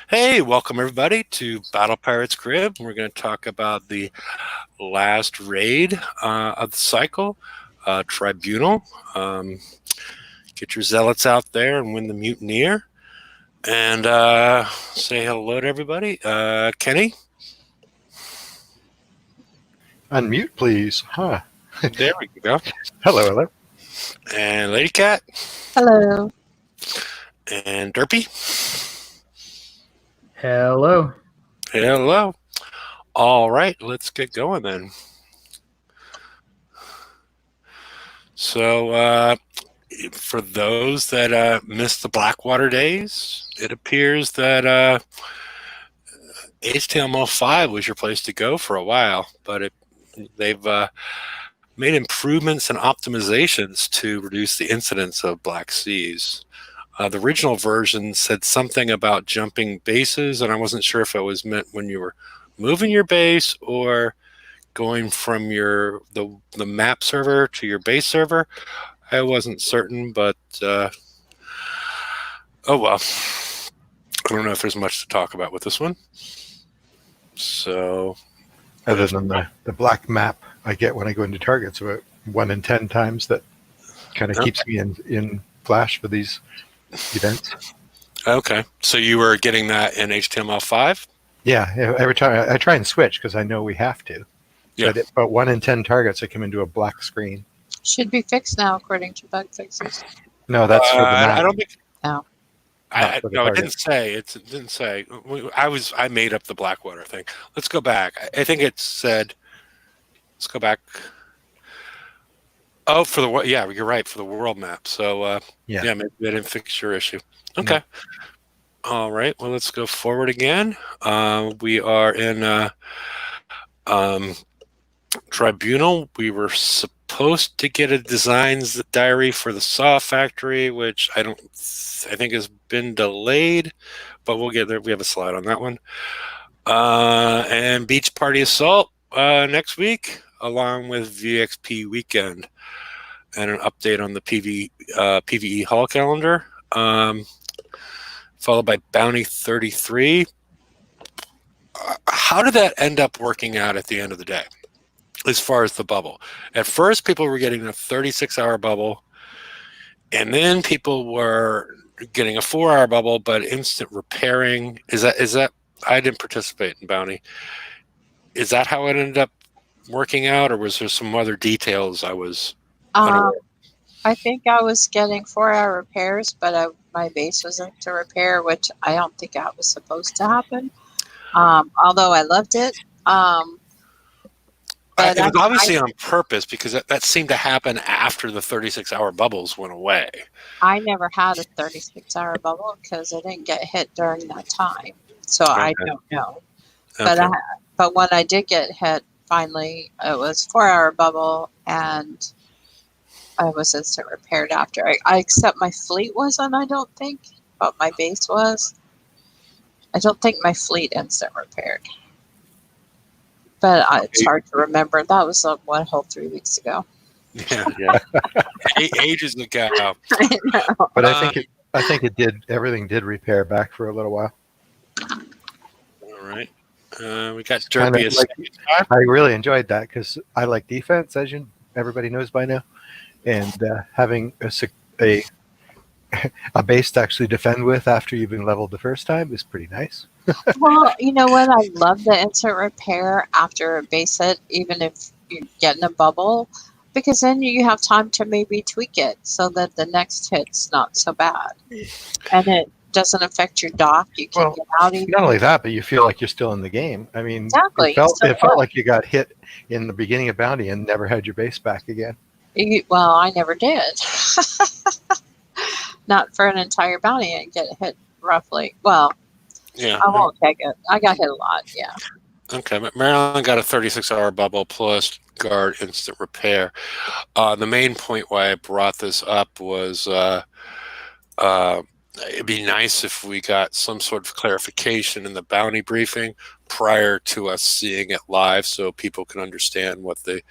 Hey, welcome everybody to Battle Pirates Crib. We're going to talk about the last raid of the cycle, Tribunal. Get your zealots out there and win the mutineer. And say hello to everybody. Kenny? Unmute, please. Huh. There we go. Hello. And Lady Cat? Hello. And Derpy? Hello. Hello. All right, let's get going then. So, for those that missed the Blackwater days, it appears that HTML5 was your place to go for a while, but they've made improvements and optimizations to reduce the incidence of black seas. The original version said something about jumping bases, and I wasn't sure if it was meant when you were moving your base or going from the map server to your base server. I wasn't certain, but oh well. I don't know if there's much to talk about with this one. So, Other than the black map I get when I go into targets, about 1 in 10 times, that kind of keeps me in Flash for these events. Okay, so you were getting that in HTML5? Yeah, every time I try and switch because I know we have to. Yeah. But 1 in 10 targets, I come into a black screen. Should be fixed now, according to bug fixes. No, that's for the map. I don't think. No. No, it didn't say. It didn't say. I made up the Blackwater thing. Let's go back. I think it said. Let's go back. Oh, yeah, you're right, for the world map. So yeah, maybe they didn't fix your issue. Okay. No. All right. Well, let's go forward again. We are in Tribunal. We were supposed to get a designs diary for the saw factory, which I think has been delayed, but we'll get there. We have a slide on that one. And Beach Party Assault next week, along with VXP Weekend, and an update on the PvE Hall calendar, followed by Bounty 33. How did that end up working out at the end of the day, as far as the bubble? At first, people were getting a 36-hour bubble, and then people were getting a 4-hour bubble, but instant repairing. Is that? I didn't participate in Bounty. Is that how it ended up working out, or was there some other details I was unaware? I think I was getting 4-hour repairs, but my base wasn't to repair, which I don't think that was supposed to happen. Although I loved it. But it was obviously on purpose, because that seemed to happen after the 36-hour bubbles went away. I never had a 36-hour bubble because I didn't get hit during that time. So okay. I don't know. Okay. But when I did get hit, finally, it was 4-hour bubble, and I was instant repaired after. I except my fleet wasn't, I don't think, but my base was. I don't think my fleet instant repaired. But it's hard to remember. That was one whole 3 weeks ago. Yeah. Ages ago. I know. But I think it did. Everything did repair back for a little while. All right. We got Derpy. I really enjoyed that because I like defense, as everybody knows by now, and having a base to actually defend with after you've been leveled the first time is pretty nice. Well, you know what? I love the instant repair after a base hit, even if you're getting a bubble, because then you have time to maybe tweak it so that the next hit's not so bad. And it doesn't affect your dock. You can get out even. Not only that, but you feel like you're still in the game. I mean, exactly. It felt like you got hit in the beginning of Bounty and never had your base back again. Well, I never did. Not for an entire bounty. I get hit roughly. Well, yeah, I won't take it. I got hit a lot, yeah. Okay, but Maryland got a 36-hour bubble plus guard instant repair. The main point why I brought this up was it'd be nice if we got some sort of clarification in the bounty briefing prior to us seeing it live, so people can understand what the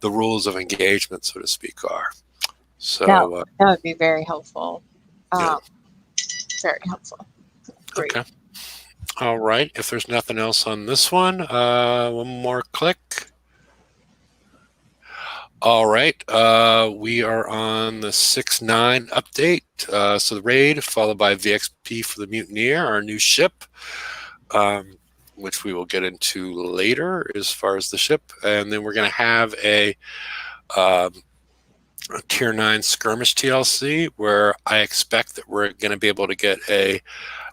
rules of engagement, so to speak, are. So that would be very helpful. Yeah. Very helpful. Great. Okay. All right. If there's nothing else on this one, one more click. All right. We are on the 6-9 update. So the raid, followed by VXP for the Mutineer, our new ship, which we will get into later as far as the ship. And then we're going to have a Tier 9 skirmish TLC where I expect that we're going to be able to get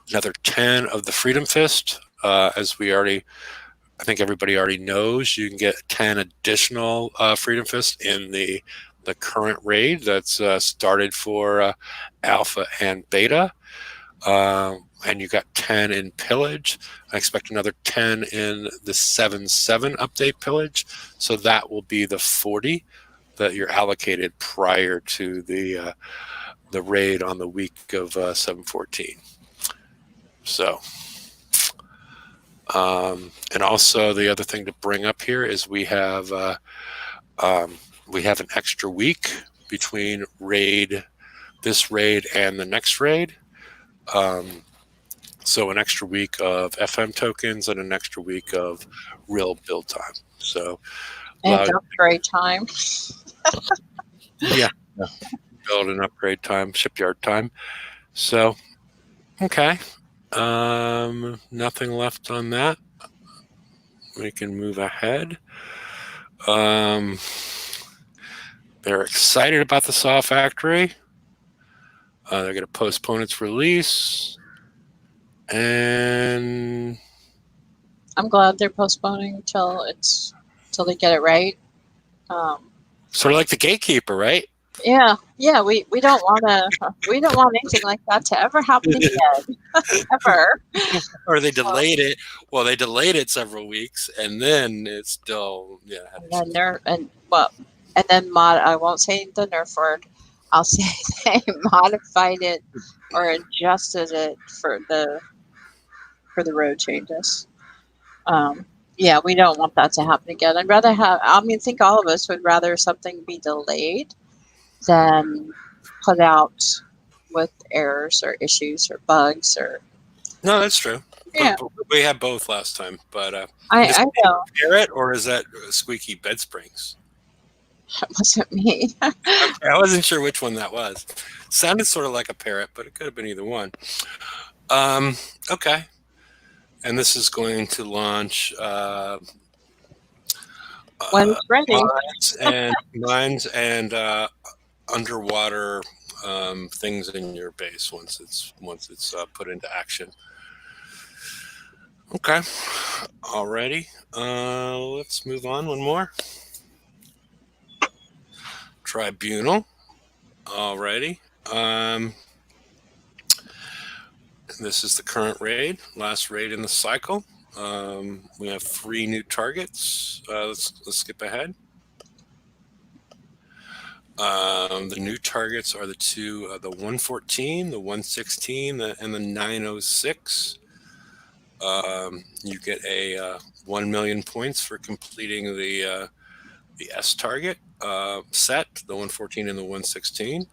another 10 of the Freedom Fist. As we already, I think everybody already knows, you can get 10 additional Freedom Fist in the current raid that's started for Alpha and Beta. And you got 10 in Pillage. I expect another 10 in the 7-7 update Pillage. So that will be the 40 that you're allocated prior to the raid on the week of 7/14. So, and also the other thing to bring up here is we have an extra week between this raid and the next raid. So an extra week of FM tokens and an extra week of real build time. So And upgrade time. Yeah, build and upgrade time, shipyard time. So, okay. Nothing left on that. We can move ahead. They're excited about the Saw Factory. They're going to postpone its release. And I'm glad they're postponing till they get it right. Sort of like the Gatekeeper, right? Yeah. We don't want anything like that to ever happen again, ever. Or they delayed it. Well, they delayed it several weeks, and then it's still And then I won't say the nerf word. I'll say they modified it or adjusted it for the road changes. We don't want that to happen again. I'd rather think all of us would rather something be delayed than put out with errors or issues or bugs or. No, that's true. Yeah. But we had both last time. But I know. Parrot, or is that squeaky bed springs? It wasn't me. I wasn't sure which one that was. Sounded sort of like a parrot, but it could have been either one. Okay. And this is going to launch when it's ready. Mines and underwater things in your base once it's put into action. Okay. Alrighty. Let's move on. One more. Tribunal. Alrighty. This is the current raid, last raid in the cycle. We have 3 new targets. Let's skip ahead. The new targets are the 114, the 116, and the 906. You get a 1 million points for completing the S target set, the 114 and the 116.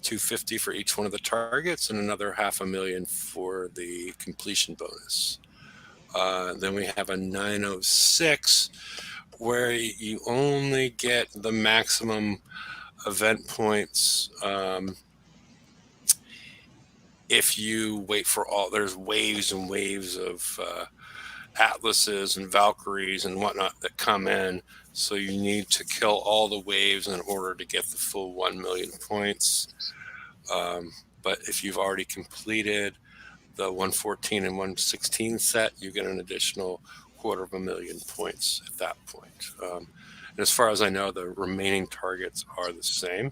250 for each one of the targets, and another 500,000 for the completion bonus. Then we have a 906, where you only get the maximum event points if you wait for there's waves and waves of Atlases and Valkyries and whatnot that come in. So you need to kill all the waves in order to get the full 1 million points. But if you've already completed the 114 and 116 set, you get an additional 250,000 points at that point. And as far as I know, the remaining targets are the same.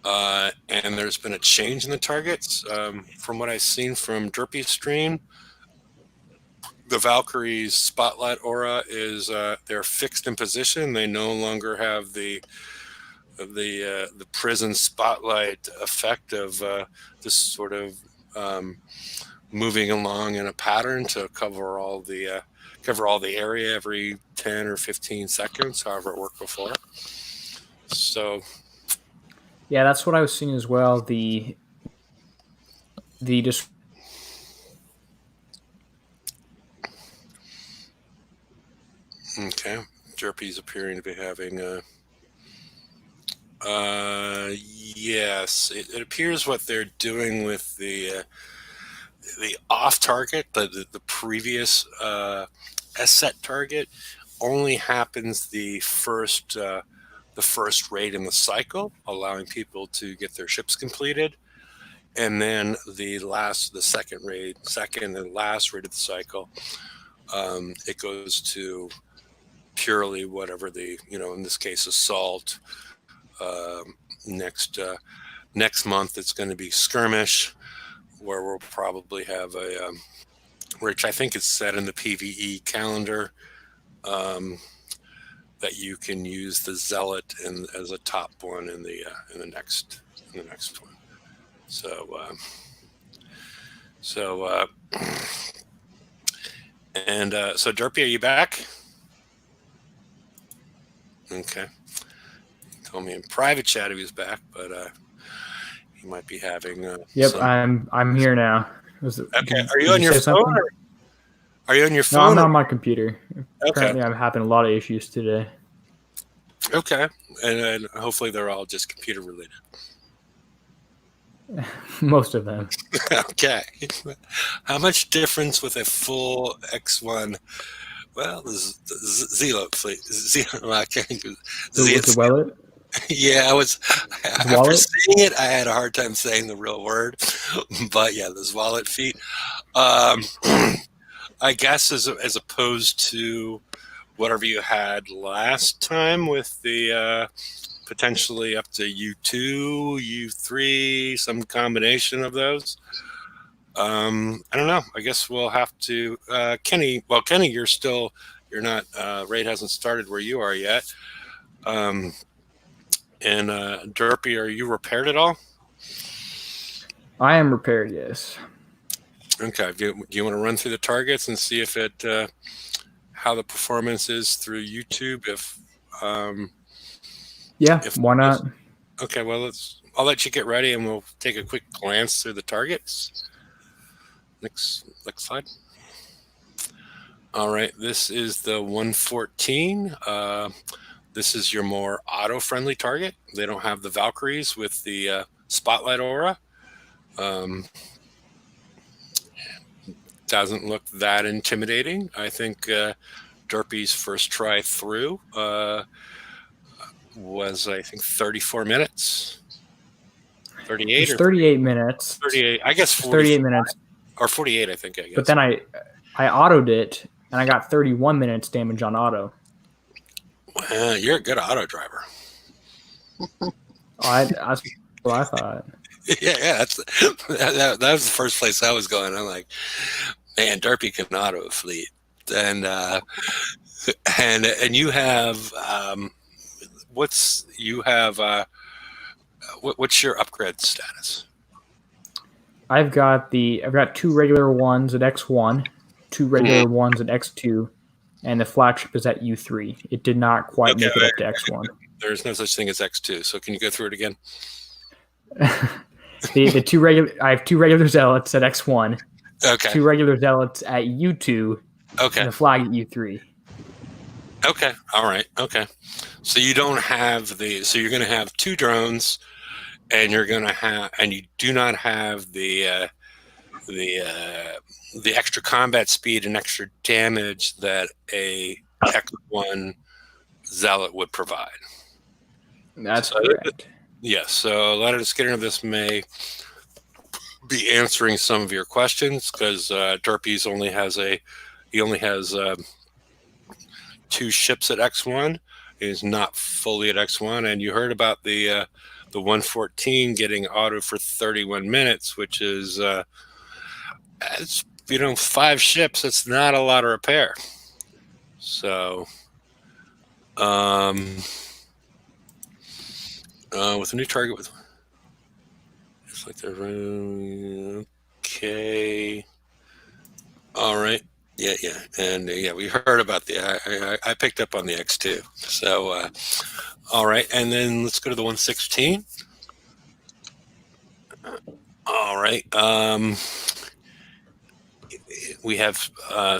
And there's been a change in the targets. From what I've seen from Derpy's stream, the Valkyrie's spotlight aura is they're fixed in position. They no longer have the prison spotlight effect of this sort of moving along in a pattern to cover all the area every 10 or 15 seconds, however it worked before. So yeah, that's what I was seeing as well. The the just. Okay, Derpy's appearing to be having yes, it appears what they're doing with the off target, the previous set target, only happens the first raid in the cycle, allowing people to get their ships completed, and then the second and last raid of the cycle, it goes to purely whatever in this case, assault. Next month it's going to be skirmish, where we'll probably have which I think is set in the PvE calendar, that you can use the zealot as a top one in the next one. So Derpy, are you back? Okay. He told me in private chat he was back, but he might be having. Yep, I'm here now. Okay. Are you on your phone? Are you on your phone? No, I'm not on my computer. Okay. Apparently, I'm having a lot of issues today. Okay, and hopefully they're all just computer related. Most of them. Okay. How much difference with a full X1? Well, the Zealot fleet. I can't do The wallet? Yeah, after seeing it, I had a hard time saying the real word. But yeah, this wallet feet. I guess as opposed to whatever you had last time with the potentially up to U2, U3, some combination of those. I don't know. I guess we'll have to. Kenny, you're not. Raid hasn't started where you are yet. And Derpy, are you repaired at all? I am repaired, yes. Okay. Do you want to run through the targets and see if how the performance is through YouTube? Why not? Okay. Well, I'll let you get ready, and we'll take a quick glance through the targets. Next slide. All right, this is the 114. This is your more auto-friendly target. They don't have the Valkyries with the spotlight aura. Doesn't look that intimidating. I think Derpy's first try through was, I think, 34 minutes. 38 or 38 minutes. 38. I guess 38 minutes. Or 48, I think, I guess. But then I autoed it, and I got 31 minutes damage on auto. Well, you're a good auto driver. That's what I thought. Yeah, that was the first place I was going. I'm like, man, Derpy can auto a fleet. And you have what's your upgrade status? I've got 2 regular ones at X1, 2 regular ones at X2, and the flagship is at U3. It did not quite make it up to X1. There's no such thing as X2. So can you go through it again? the 2 regular. I have 2 regular zealots at X1. Okay. 2 regular zealots at U2. Okay. And the flag at U3. Okay. All right. Okay. So you don't have so you're going to have 2 drones. And you do not have the extra combat speed and extra damage that a X1 zealot would provide. That's correct. Yes. So Leonard Skinner, this may be answering some of your questions because Derpy's only has 2 ships at X1. He's not fully at X1, and you heard about the 114 getting auto for 31 minutes, which is it's 5 ships. It's not a lot of repair. So with a new target with it's like they're running. Okay. All right. Yeah. And we heard about I picked up on the X2. So all right, and then let's go to the 116. All right. We have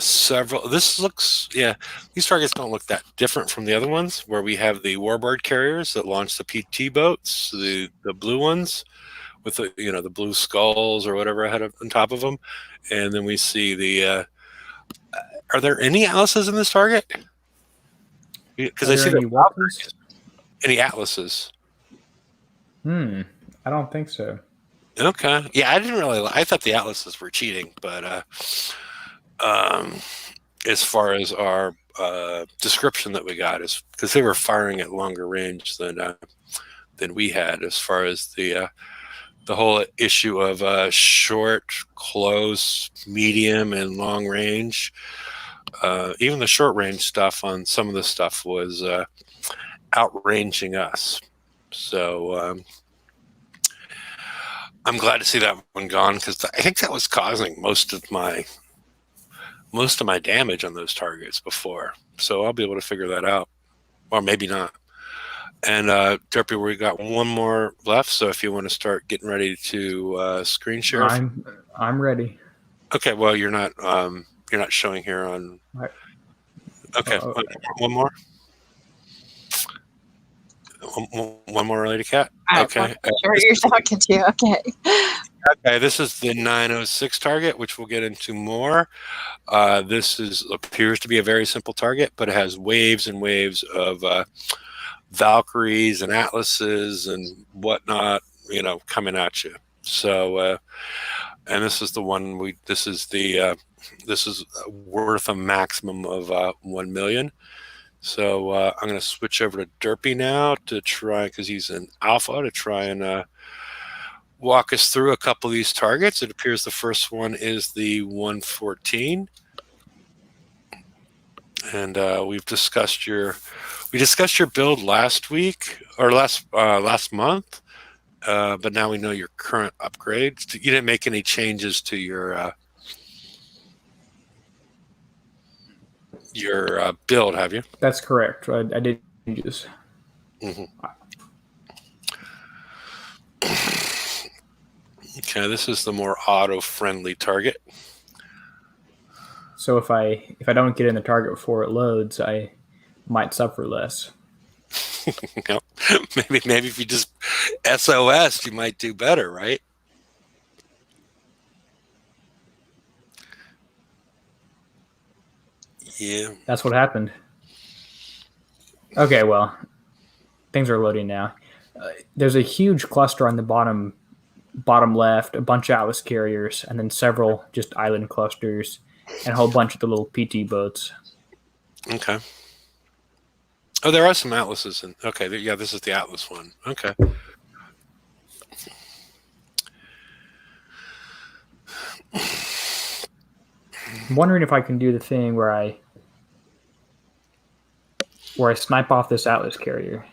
several. This looks, yeah, these targets don't look that different from the other ones, where we have the warbird carriers that launch the PT boats, the blue ones with the the blue skulls or whatever ahead on top of them, and then we see the. Are there any atlases in this target? Because I see any walkthroughs? Any atlases. I don't think so. Okay. Yeah, I didn't really. I thought the atlases were cheating, but as far as our description that we got is because they were firing at longer range than we had. As far as the whole issue of short, close, medium, and long range. Even the short range stuff on some of the stuff was outranging us. So I'm glad to see that one gone because I think that was causing most of my damage on those targets before. So I'll be able to figure that out, or maybe not. And Derpy, we got one more left. So if you want to start getting ready to screen share, I'm ready. Okay. Well, you're not showing here on. Okay. One more. One more, Lady Cat. Okay. Sure, you're talking to. Okay. Okay. This is the 906 target, which we'll get into more. This appears to be a very simple target, but it has waves and waves of Valkyries and Atlases and whatnot, coming at you. So, and this is the one this is worth a maximum of 1 million. So I'm going to switch over to Derpy now to try, because he's in alpha, to try and walk us through a couple of these targets. It appears the first one is the 114. And we discussed your build last week or last month, but now we know your current upgrades. You didn't make any changes to your build, have you? That's correct. I did changes. Mm-hmm. Okay, this is the more auto-friendly target. So if I don't get in the target before it loads, I might suffer less. Maybe if you just SOS, you might do better, right? Yeah. That's what happened. Okay, well, things are loading now. There's a huge cluster on the bottom left, a bunch of Atlas carriers, and then several just island clusters, and a whole bunch of the little PT boats. Okay. Oh, there are some Atlases. Okay, yeah, this is the Atlas one. Okay. I'm wondering if I can do the thing where I snipe off this Atlas carrier.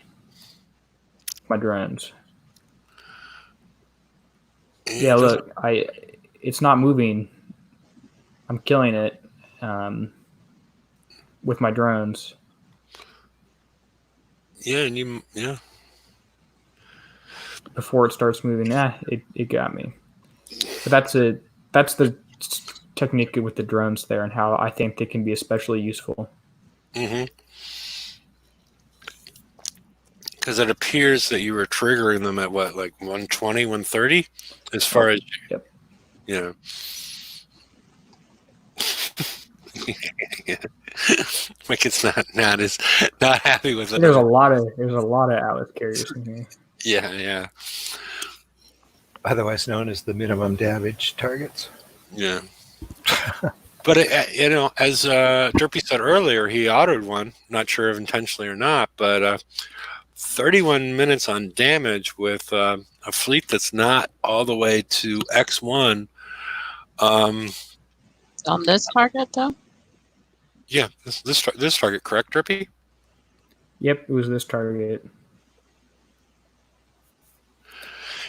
My drones. Yeah, look, it's not moving. I'm killing it with my drones. Yeah, Before it starts moving, it got me. But that's the technique with the drones there, and how I think they can be especially useful. Mm-hmm. Because it appears that you were triggering them at what, like 120, 130, as far as yep. Like it's not happy with it. There's a lot of Atlas carriers in here. Yeah. Otherwise known as the minimum damage targets. Yeah. But as Derpy said earlier, he autoed one. Not sure if intentionally or not, but 31 minutes on damage with a fleet that's not all the way to X1. On this target, though? Yeah, this target, correct, Derpy? Yep, it was this target.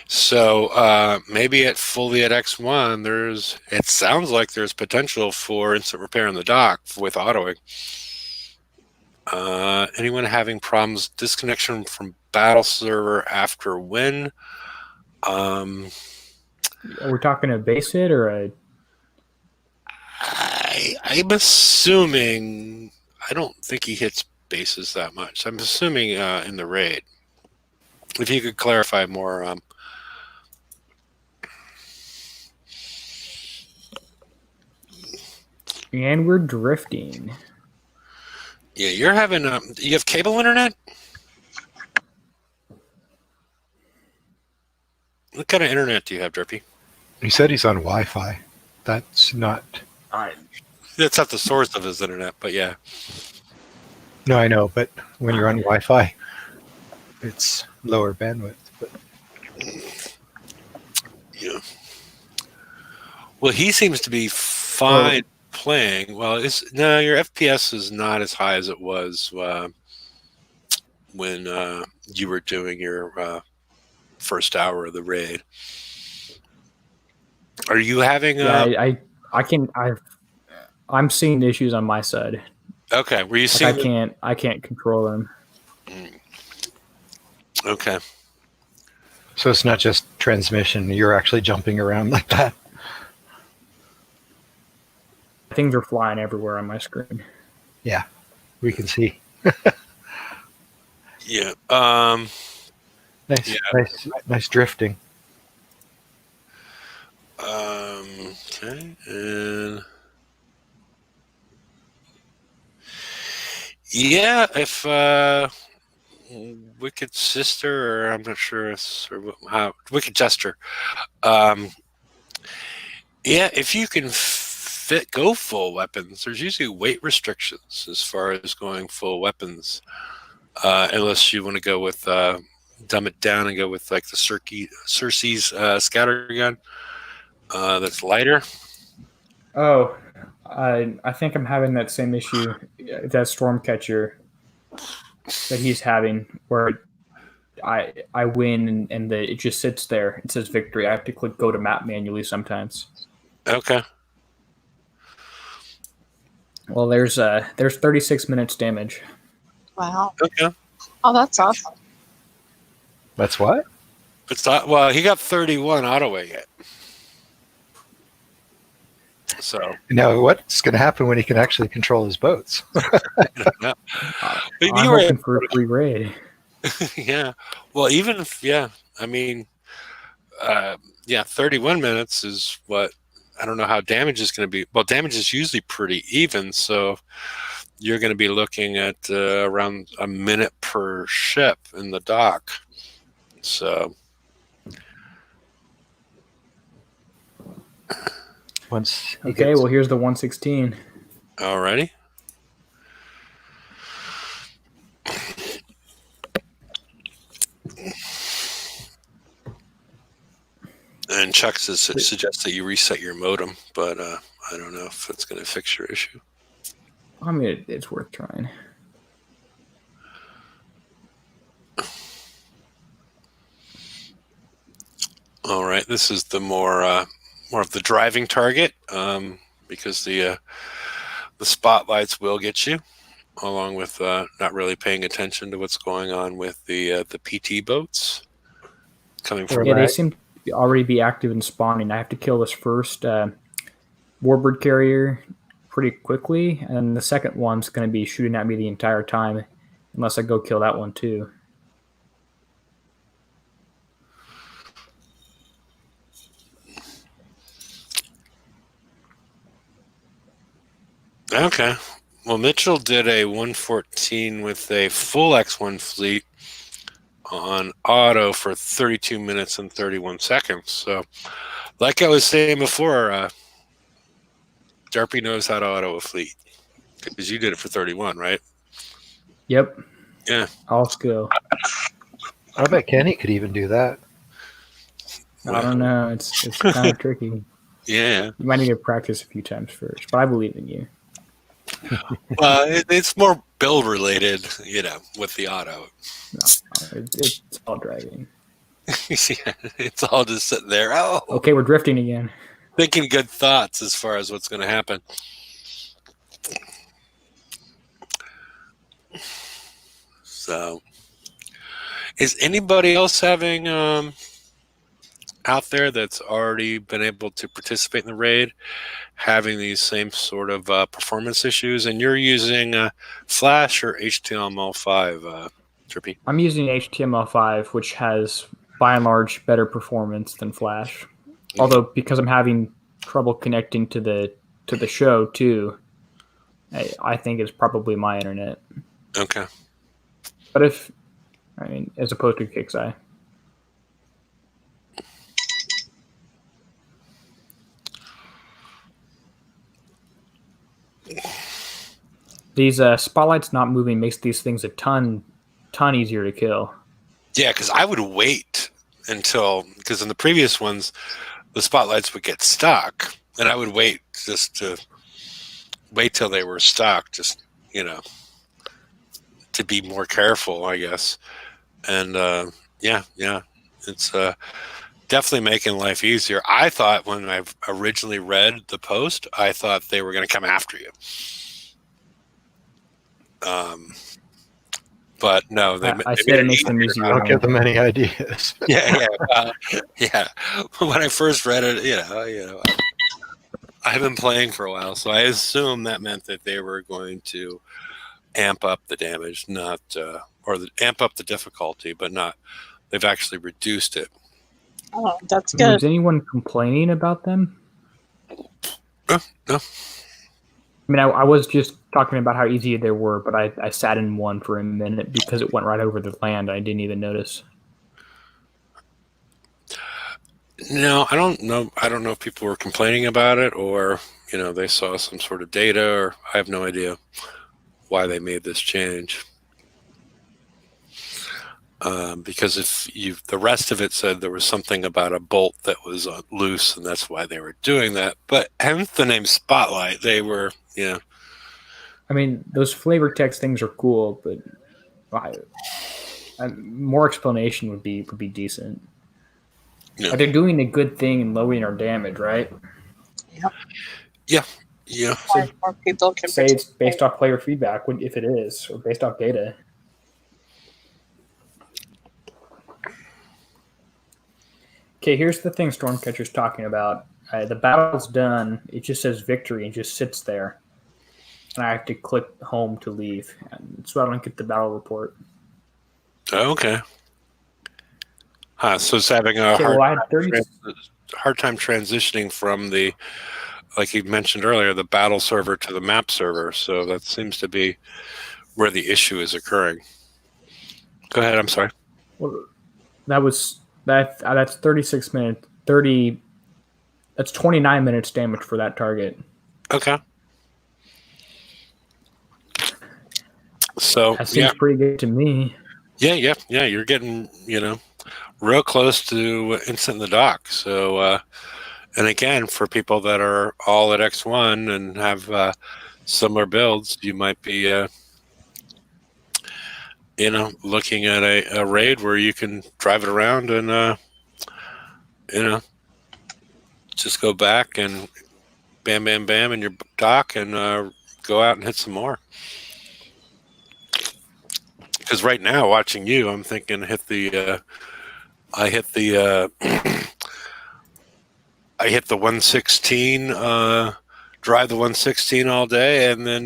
So maybe fully at X1, it sounds like there's potential for instant repair in the dock with autoing. Anyone having problems disconnection from battle server after win? Are we talking a base hit or a? I'm assuming. I don't think he hits bases that much. I'm assuming in the raid. If you could clarify more. And we're drifting. Yeah, you're having. You have cable internet? What kind of internet do you have, Drippy? He said he's on Wi-Fi. That's not. That's not the source of his internet, but yeah. No, I know, but when you're on Wi-Fi, it's lower bandwidth. But Yeah. Well, he seems to be fine playing. Well, your FPS is not as high as it was when you were doing your first hour of the raid. Are you having? I'm seeing issues on my side. Okay, were you seeing? I can't control them. Okay. so it's not just transmission. You're actually jumping around like that. Things are flying everywhere on my screen. Yeah, we can see. Yeah. Nice drifting. Okay. And yeah, if Wicked Sister, or I'm not sure, how Wicked Jester. Yeah, if you can go full weapons, there's usually weight restrictions as far as going full weapons, unless you want to go with dumb it down and go with like the Cersei's scattergun that's lighter. Oh, I think I'm having that same issue, that Stormcatcher that he's having, where I win and it just sits there. It says victory. I have to click go to map manually sometimes. Okay. Well, there's 36 minutes damage. Wow. Okay. Oh, that's awesome. That's what? It's not, well, he got 31 auto hit. So Now, what's going to happen when he can actually control his boats? yeah. I'm hoping for a free raid. Yeah. Well, even if, I mean, 31 minutes is what, I don't know how damage is going to be. Well, damage is usually pretty even, so you're going to be looking at around a minute per ship in the dock. So Okay, well, here's the 116. Alrighty. And Chuck suggests that you reset your modem, but I don't know if it's going to fix your issue. I mean, it's worth trying. All right, this is the more of the driving target, because the spotlights will get you, along with not really paying attention to what's going on with the PT boats coming from. Yeah, they seem to already be active and spawning. I have to kill this first warbird carrier pretty quickly, and the second one's going to be shooting at me the entire time, unless I go kill that one too. Okay. Well, Mitchell did a 114 with a full X1 fleet on auto for 32 minutes and 31 seconds. So, like I was saying before, Darpy knows how to auto a fleet, because you did it for 31, right? Yep. Yeah. All skill. I bet Kenny could even do that. I don't know. It's kind of tricky. Yeah. You might need to practice a few times first, but I believe in you. Well, it's more build related, with the auto. No, it's all driving. Yeah, it's all just sitting there. Oh, okay, we're drifting again. Thinking good thoughts as far as what's going to happen. So, is anybody else having out there that's already been able to participate in the raid having these same sort of performance issues, and you're using Flash or HTML5, Trippy? I'm using HTML5, which has by and large better performance than Flash. Although because I'm having trouble connecting to the show too, I think it's probably my internet. Okay. But as opposed to Kixeye. These spotlights not moving makes these things a ton easier to kill. Yeah, because I would wait because in the previous ones, the spotlights would get stuck, and I would wait till they were stuck, just, to be more careful, I guess. And yeah, it's definitely making life easier. I thought when I originally read the post, I thought they were going to come after you. But no, I said it makes them easier. Don't give them any ideas. Yeah. When I first read it, I've been playing for a while, so I assumed that meant that they were going to amp up the damage, amp up the difficulty, but not. They've actually reduced it. Oh, that's good. Was anyone complaining about them? No. I mean, I was just talking about how easy they were, but I sat in one for a minute because it went right over the land. I didn't even notice. No, I don't know. I don't know if people were complaining about it or, they saw some sort of data, or I have no idea why they made this change. Because the rest of it said there was something about a bolt that was loose, and that's why they were doing that. But hence the name Spotlight. They were, I mean, those flavor text things are cool, but more explanation would be decent. Yeah. They're doing a good thing in lowering our damage, right? Yep. Yeah. More people can say it's based off player feedback, if it is, or based off data. Okay, here's the thing Stormcatcher's talking about. The battle's done. It just says victory and just sits there. And I have to click home to leave. So I don't get the battle report. Okay. So it's having a hard time transitioning from the, like you mentioned earlier, the battle server to the map server. So that seems to be where the issue is occurring. Go ahead. I'm sorry. Well, that's 36 minutes. That's 29 minutes damage for that target. Okay. So that seems pretty good to me. Yeah. You're getting, real close to instant in the dock. So, and again, for people that are all at X1 and have similar builds, you might be, looking at a raid where you can drive it around and, just go back and bam, bam, bam in your dock and go out and hit some more. Because right now, watching you, I'm thinking I hit the 116, drive the 116 all day, and then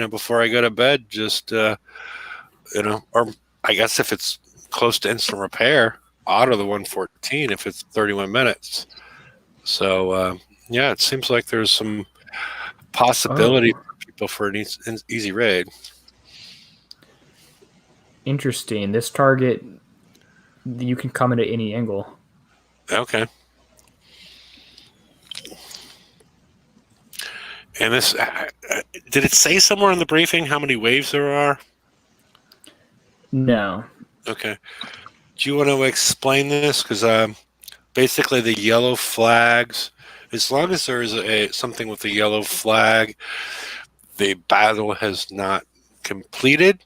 before I go to bed, just or I guess if it's close to instant repair, auto the 114 if it's 31 minutes. So it seems like there's some possibility for people for an easy raid. Interesting. This target, you can come in at any angle. Okay. And this, did it say somewhere in the briefing how many waves there are? No. Okay. Do you want to explain this? Because basically the yellow flags, as long as there is something with a yellow flag, the battle has not completed.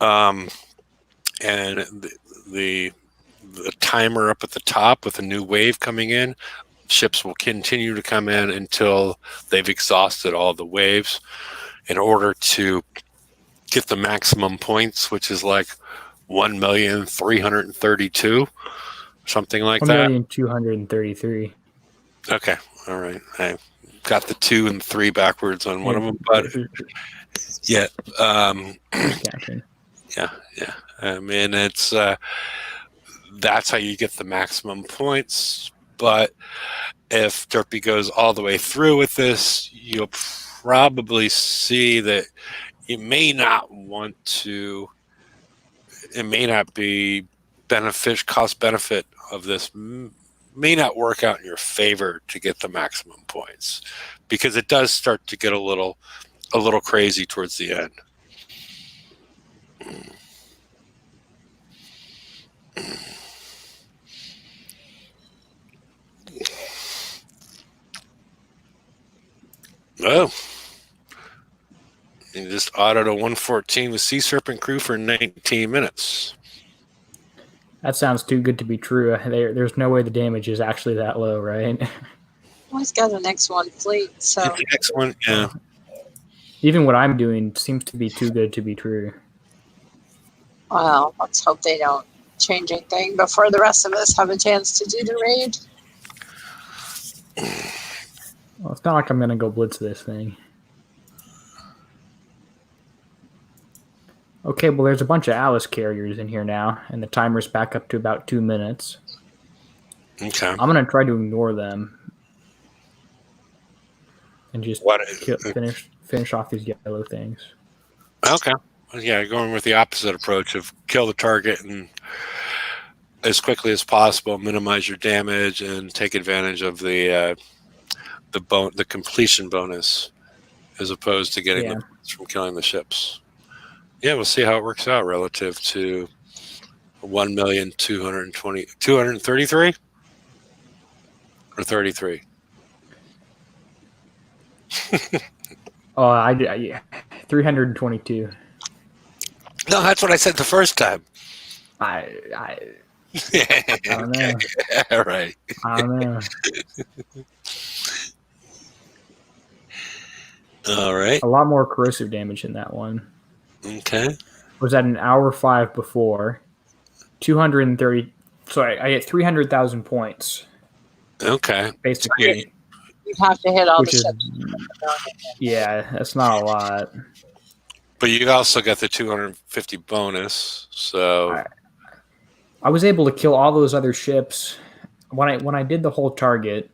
And the timer up at the top with a new wave coming in, ships will continue to come in until they've exhausted all the waves in order to get the maximum points, which is like 1,332,000. something like that. 1,233,000. Okay, all right. I got the 2 and 3 backwards on one of them, but yeah, Counting. yeah. I mean, it's that's how you get the maximum points. But if Derpy goes all the way through with this, you'll probably see that you may not want to. It may not be cost benefit of this may not work out in your favor to get the maximum points, because it does start to get a little crazy towards the end. Oh, you just autoed a 114 with Sea Serpent crew for 19 minutes. That sounds too good to be true. There's no way the damage is actually that low, right? Well, he's got an X1 fleet, so The next one, yeah. Even what I'm doing seems to be too good to be true. well, let's hope they don't change anything before the rest of us have a chance to do the raid. Well, it's not like I'm going to go blitz this thing. Okay, well, there's a bunch of Alice carriers in here now, and the timer's back up to about 2 minutes. Okay. I'm going to try to ignore them and just finish off these yellow things. Okay. Yeah, going with the opposite approach of kill the target and as quickly as possible minimize your damage and take advantage of the completion bonus, as opposed to getting the points from killing the ships. Yeah, we'll see how it works out relative to 233 or 33. Oh, yeah, 322. No, that's what I said the first time. I don't know. All right. I don't know. All right. A lot more corrosive damage in that one. Okay. Was at an hour 5 before. 230. Sorry, I get 300,000 points. Okay. Basically. You have to hit all the Which is, ships. yeah, that's not a lot. But you also got the 250 bonus, so I was able to kill all those other ships. When I did the whole target,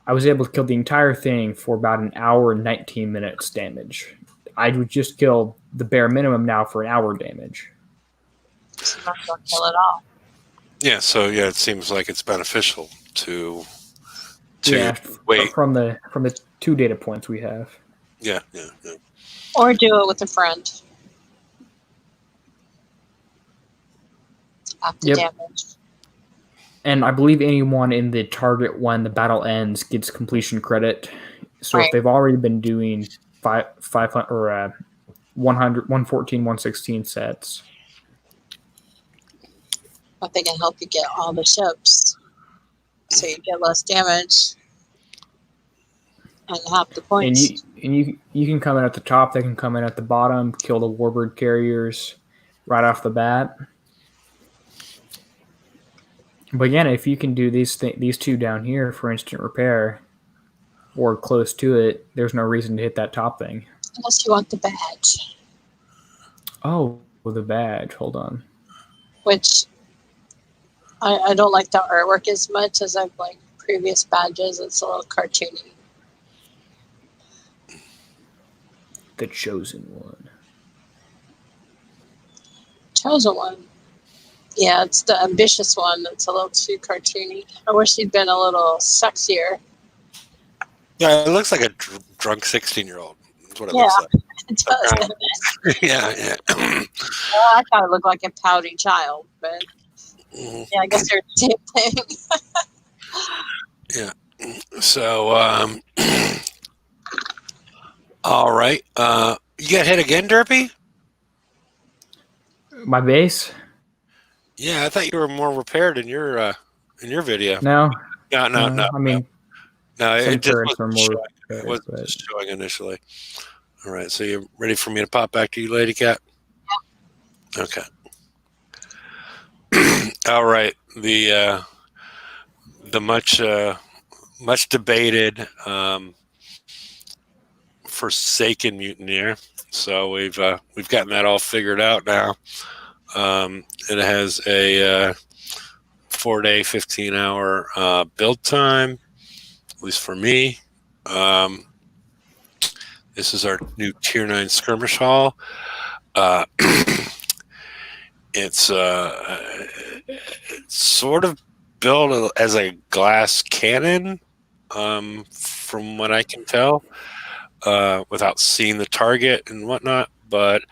I was able to kill the entire thing for about an hour and 19 minutes damage. I would just kill the bare minimum now for an hour damage. So you might as well kill it all. yeah. So yeah, it seems like it's beneficial to wait. From the 2 data points we have. Yeah. Or do it with a friend. After damage. And I believe anyone in the target when the battle ends gets completion credit. So if they've already been doing 500 or 100, 114, 116 sets. But they can help you get all the ships. So you get less damage. And half the points. And you can come in at the top, they can come in at the bottom, kill the warbird carriers right off the bat. But again, if you can do these 2 down here for instant repair or close to it, there's no reason to hit that top thing. Unless you want the badge. Oh, the badge. Hold on. Which I don't like the artwork as much as I've liked previous badges. It's a little cartoony. The chosen one. Chosen one. Yeah, it's the ambitious one that's a little too cartoony. I wish he'd been a little sexier. Yeah, it looks like a drunk 16-year-old. That's what it looks like. It does. Doesn't it? Yeah. Well, I thought it looked like a pouty child, but yeah, I guess they're the same thing. Yeah. So, all right. You got hit again, Derpy? My base? Yeah, I thought you were more repaired in your video. No. No. I mean, no, some it just turrets are more. it wasn't showing initially. All right, so you're ready for me to pop back to you, Lady Cat? Yeah. Okay. All right. the much debated Forsaken Mutineer. So we've gotten that all figured out now. It has a 4-day, 15-hour build time, at least for me. This is our new Tier 9 skirmish hull. It's sort of built as a glass cannon, from what I can tell, without seeing the target and whatnot. But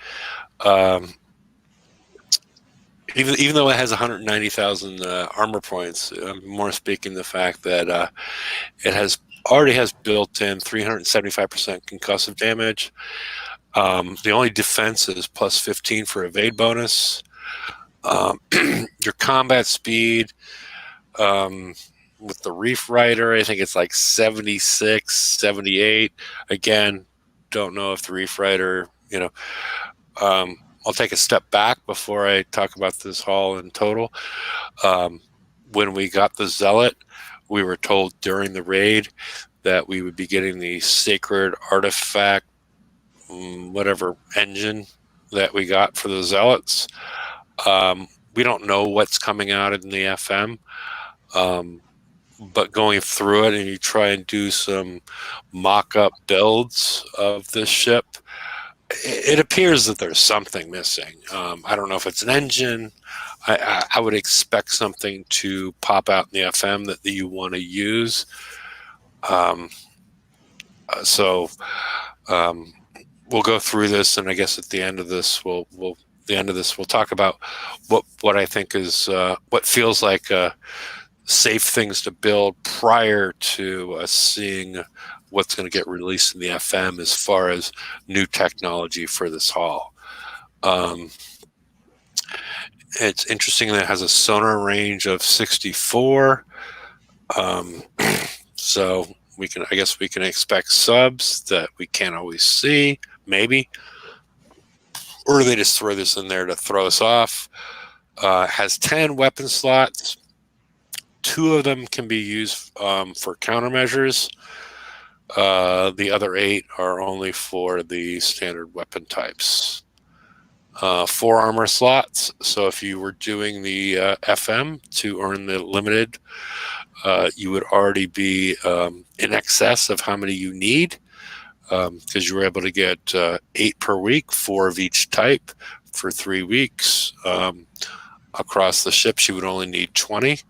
even though it has 190,000 armor points, I'm more speaking the fact that it already has built-in 375% concussive damage. The only defense is plus 15 for evade bonus. Your combat speed with the Reef Rider, I think it's like 76, 78. Again, don't know if the Reef Rider, I'll take a step back before I talk about this haul in total. When we got the Zealot, we were told during the raid that we would be getting the Sacred Artifact, whatever engine that we got for the Zealots. We don't know what's coming out in the FM, but going through it and you try and do some mock-up builds of this ship, it appears that there's something missing. I don't know if it's an engine. I would expect something to pop out in the FM that you want to use. So we'll go through this, and I guess at the end of this, we'll talk about what I think is what feels like safe things to build prior to us seeing what's going to get released in the FM as far as new technology for this hull. It's interesting that it has a sonar range of 64. So I guess we can expect subs that we can't always see, maybe. Or they just throw this in there to throw us off. Has 10 weapon slots. 2 of them can be used for countermeasures. The other 8 are only for the standard weapon types. 4 armor slots. So if you were doing the FM to earn the limited, you would already be in excess of how many you need, because you were able to get 8 per week, 4 of each type for 3 weeks. Across the ships, you would only need 20.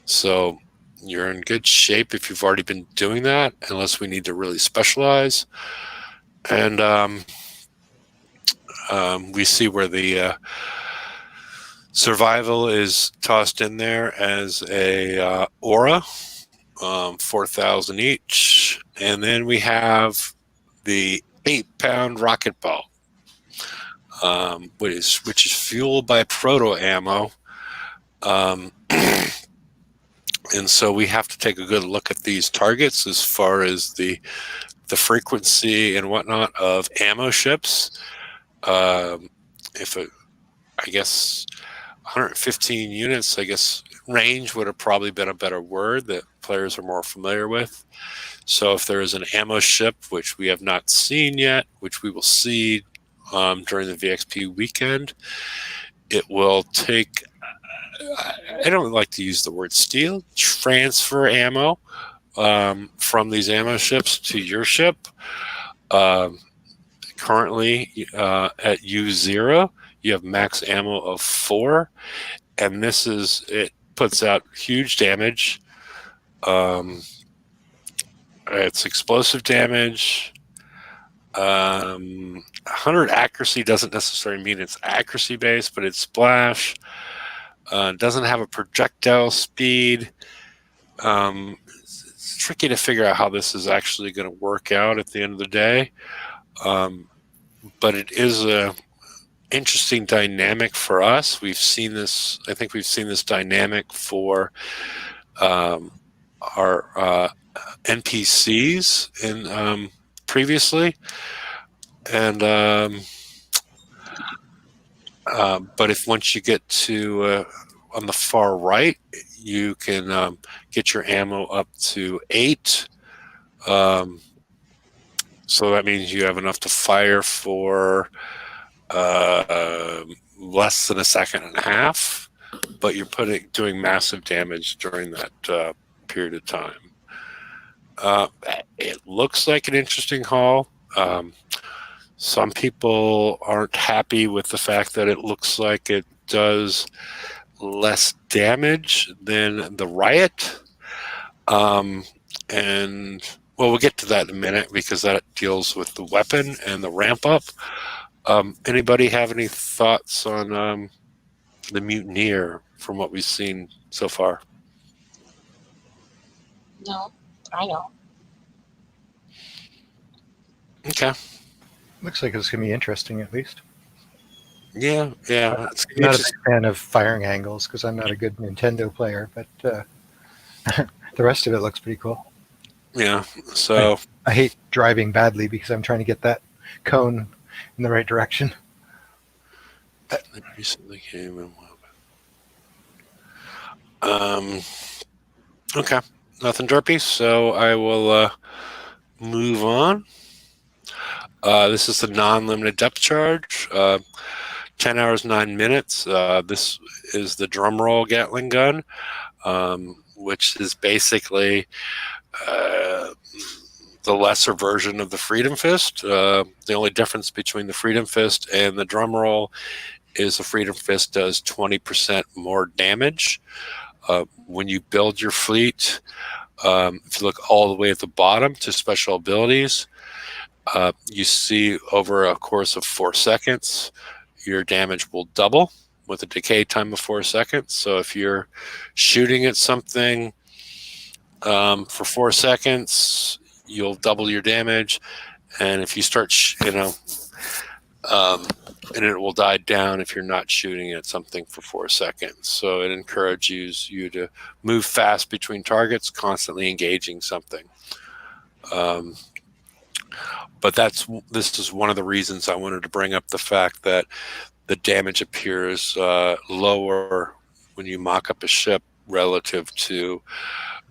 So you're in good shape if you've already been doing that, unless we need to really specialize. And we see where the survival is tossed in there as a aura, 4,000 each. And then we have the 8-pound rocket bolt, which is fueled by proto ammo. And so we have to take a good look at these targets as far as the frequency and whatnot of ammo ships. I guess 115 units, I guess range would have probably been a better word that players are more familiar with. So if there is an ammo ship, which we have not seen yet, which we will see during the VXP weekend, it will take, I don't like to use the word steal, transfer ammo from these ammo ships to your ship. Currently at U0, you have max ammo of 4, and it puts out huge damage. It's explosive damage. 100 accuracy doesn't necessarily mean it's accuracy based, but it's splash. Doesn't have a projectile speed. It's tricky to figure out how this is actually going to work out at the end of the day. But it is a interesting dynamic for us. We've seen this. I think we've seen this dynamic for our NPCs in previously, and but if once you get to on the far right, you can get your ammo up to 8. So that means you have enough to fire for less than a second and a half, but you're doing massive damage during that period of time. It looks like an interesting haul. Some people aren't happy with the fact that it looks like it does less damage than the Riot. And well, we'll get to that in a minute because that deals with the weapon and the ramp up. Anybody have any thoughts on the Mutineer from what we've seen so far? No, I don't. Okay. Looks like it's going to be interesting, at least. Yeah. It's I'm not a big fan of firing angles because I'm not a good Nintendo player, but the rest of it looks pretty cool. Yeah. So I hate driving badly because I'm trying to get that cone in the right direction. it recently came in. Okay. Nothing derpy. So I will move on. This is the non-limited depth charge. 10 hours, 9 minutes. This is the drum roll Gatling gun, which is basically the lesser version of the Freedom Fist. The only difference between the Freedom Fist and the drum roll is the Freedom Fist does 20% more damage. When you build your fleet, if you look all the way at the bottom to special abilities, you see over a course of 4 seconds, your damage will double with a decay time of 4 seconds. So if you're shooting at something for 4 seconds, you'll double your damage. And if you start, and it will die down if you're not shooting at something for 4 seconds. So it encourages you to move fast between targets, constantly engaging something. But this is one of the reasons I wanted to bring up the fact that the damage appears lower when you mock up a ship relative to,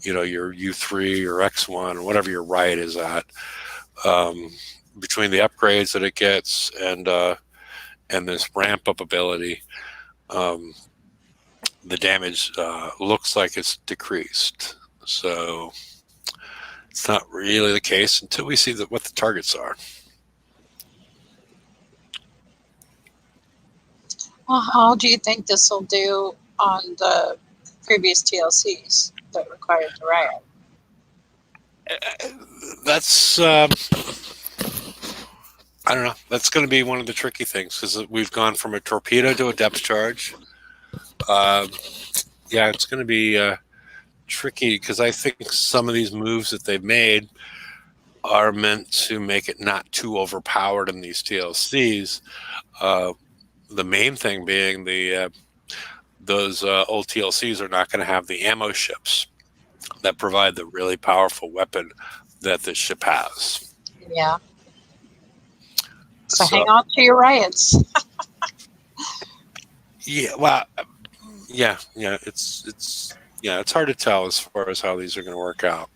your U3 or X1 or whatever your Riot is at. Between the upgrades that it gets and this ramp up ability, the damage looks like it's decreased. So it's not really the case until we see what the targets are. Well, how do you think this will do on the previous TLCs that required the Riot? That's I don't know. That's going to be one of the tricky things because we've gone from a torpedo to a depth charge. Yeah, it's going to be tricky because I think some of these moves that they've made are meant to make it not too overpowered in these TLCs. The main thing being those old TLCs are not going to have the ammo ships that provide the really powerful weapon that this ship has. Yeah. So hang on to your Riots. Yeah, well, yeah. It's hard to tell as far as how these are going to work out.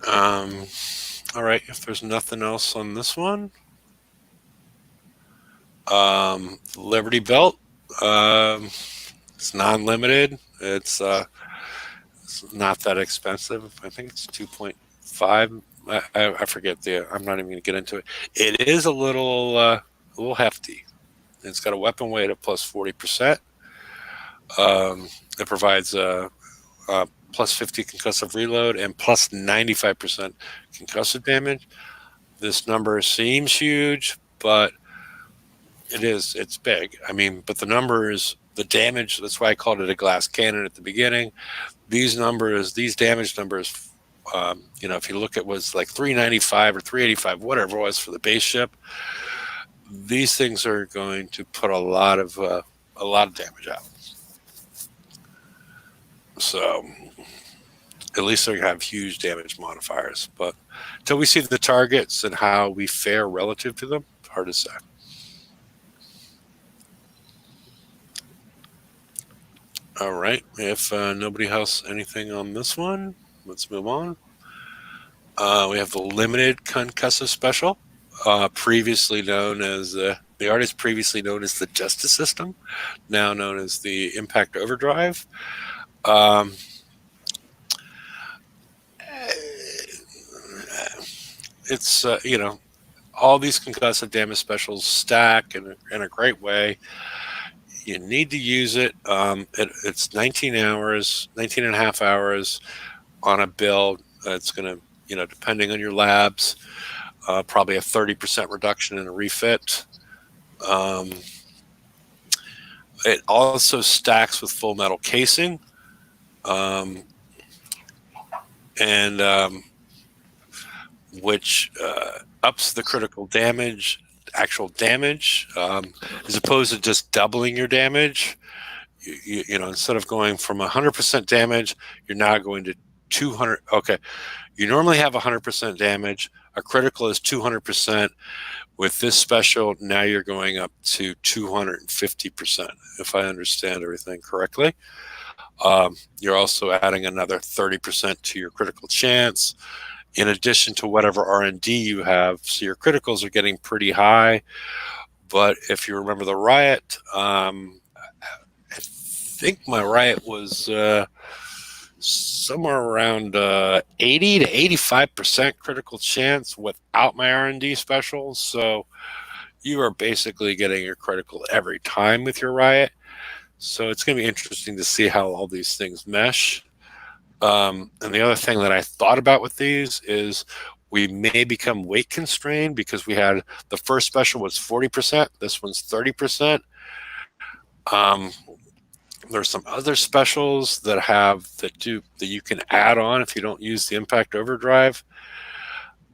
All right, if there's nothing else on this one, Liberty Belt. It's non-limited. It's not that expensive. I think it's 2.5. I forget I'm not even going to get into it. It is a little hefty. It's got a weapon weight of plus 40%. It provides a plus 50 concussive reload and plus 95% concussive damage. This number seems huge, but it's big. I mean, but the number is the damage. That's why I called it a glass cannon at the beginning. These damage numbers, if you look at was like 395 or 385, whatever it was for the base ship, these things are going to put a lot of damage out. So at least they're going to have huge damage modifiers. But until we see the targets and how we fare relative to them, it's hard to say. All right. If nobody has anything on this one, let's move on. We have the limited concussive special, previously known as the artist previously known as the Justice System, now known as the Impact Overdrive. Um, it's all these concussive damage specials stack in a great way. You need to use it. It's 19 hours, 19 and a half hours on a build. It's going to, depending on your labs, probably a 30% reduction in a refit. It also stacks with full metal casing, and which ups the critical damage, actual damage, as opposed to just doubling your damage. Instead of going from 100% damage, you're now going to 200. Okay, you normally have 100% damage. A critical is 200%. With this special, now you're going up to 250%, if I understand everything correctly. You're also adding another 30% to your critical chance, in addition to whatever R&D you have. So your criticals are getting pretty high. But if you remember the riot, I think my riot was somewhere around 80 to 85% critical chance without my R&D specials. So you are basically getting your critical every time with your riot. So it's going to be interesting to see how all these things mesh. And the other thing that I thought about with these is we may become weight constrained, because we had the first special was 40%. This one's 30%. There's some other specials that you can add on if you don't use the Impact Overdrive,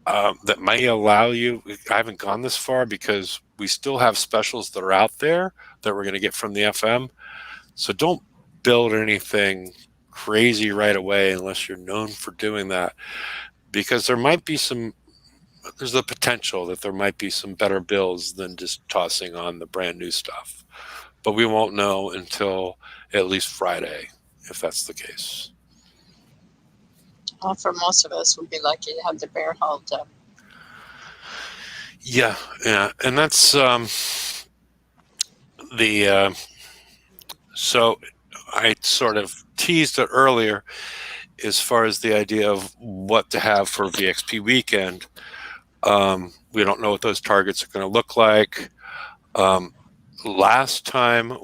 that may allow you. I haven't gone this far because we still have specials that are out there that we're going to get from the FM. So don't build anything crazy right away unless you're known for doing that, because there's the potential that there might be some better builds than just tossing on the brand new stuff. But we won't know until at least Friday, if that's the case. Well, for most of us, we'd be lucky to have the bear hauled up. Yeah, and that's so I sort of teased it earlier as far as the idea of what to have for VXP weekend. We don't know what those targets are going to look like. Last time,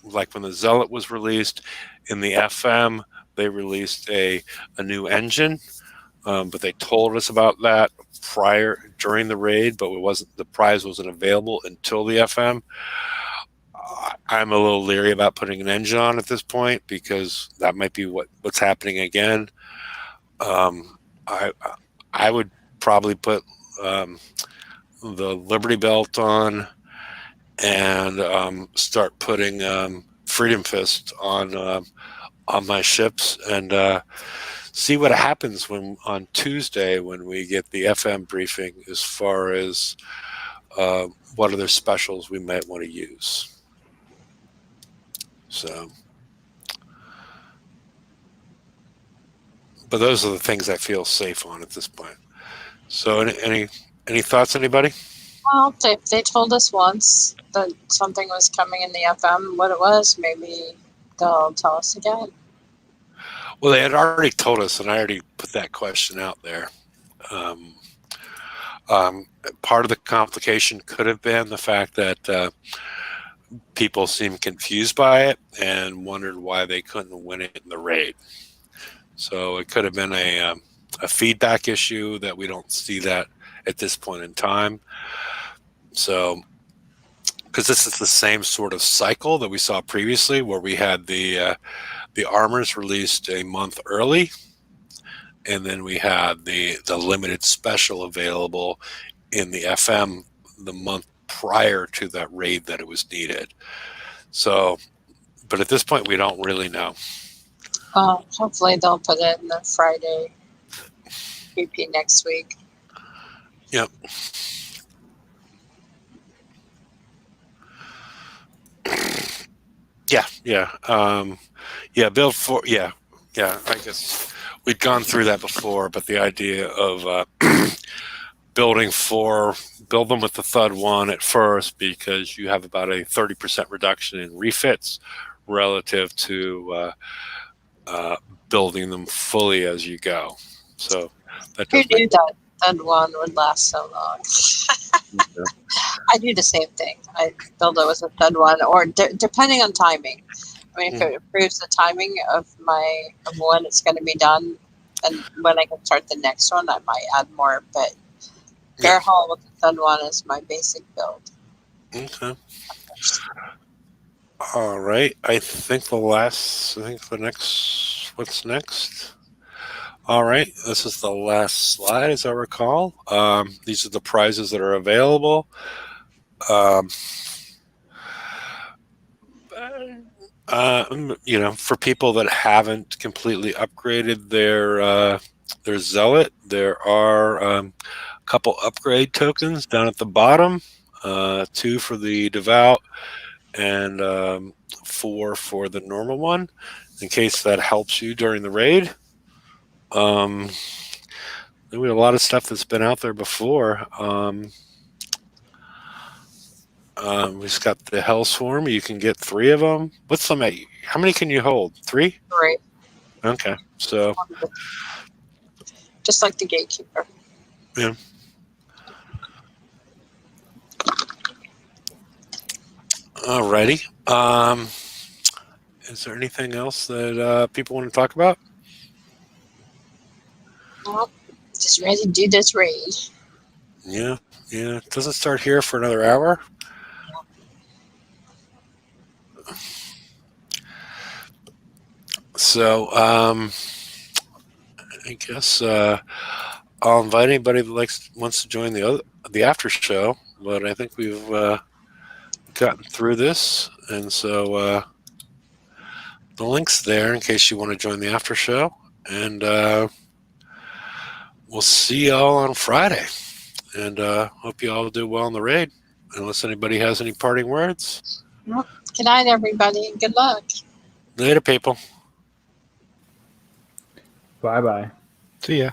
like when the Zealot was released in the FM, they released a new engine, but they told us about that during the raid, but the prize wasn't available until the FM. I'm a little leery about putting an engine on at this point, because that might be what's happening again. I would probably put the Liberty Belt on and start putting Freedom Fist on my ships, and see what happens on Tuesday when we get the FM briefing as far as what other specials we might want to use. So, but those are the things I feel safe on at this point. So, any thoughts, anybody? Well, they told us once that something was coming in the FM. What it was, maybe they'll tell us again. Well, they had already told us, and I already put that question out there. Part of the complication could have been the fact that people seemed confused by it and wondered why they couldn't win it in the raid. So it could have been a feedback issue that we don't see that at this point in time. So, because this is the same sort of cycle that we saw previously, where we had the armors released a month early, and then we had the limited special available in the FM the month prior to that raid that it was needed. So, but at this point, we don't really know. Hopefully they'll put it in the Friday BP next week. Yep. Build for I guess we'd gone through that before, but the idea of build them with the Thud 1 at first, because you have about a 30% reduction in refits relative to building them fully as you go. So that Who does knew make that Thud 1 would last so long? I do the same thing. I build it with a Thud 1, or depending on timing. I mean, if it improves the timing of when it's going to be done, and when I can start the next one, I might add more. But Bear Hall with the Thud 1 is my basic build. Okay. All right. What's next? All right. This is the last slide, as I recall. These are the prizes that are available. For people that haven't completely upgraded their zealot, there are a couple upgrade tokens down at the bottom. 2 for the devout and 4 for the normal one, in case that helps you during the raid. We have a lot of stuff that's been out there before. We just got the Hellswarm. You can get 3 of them. What's some? How many can you hold? 3? 3. Okay, so just like the Gatekeeper. Yeah. Alrighty. Is there anything else that people want to talk about? Well, just ready to do this raid. Yeah. It doesn't start here for another hour. So, I guess I'll invite anybody that wants to join the after show. But I think we've gotten through this, and so the link's there in case you want to join the after show. And we'll see y'all on Friday. And hope you all do well in the raid. Unless anybody has any parting words. Well, good night, everybody. Good luck. Later, people. Bye-bye. See ya.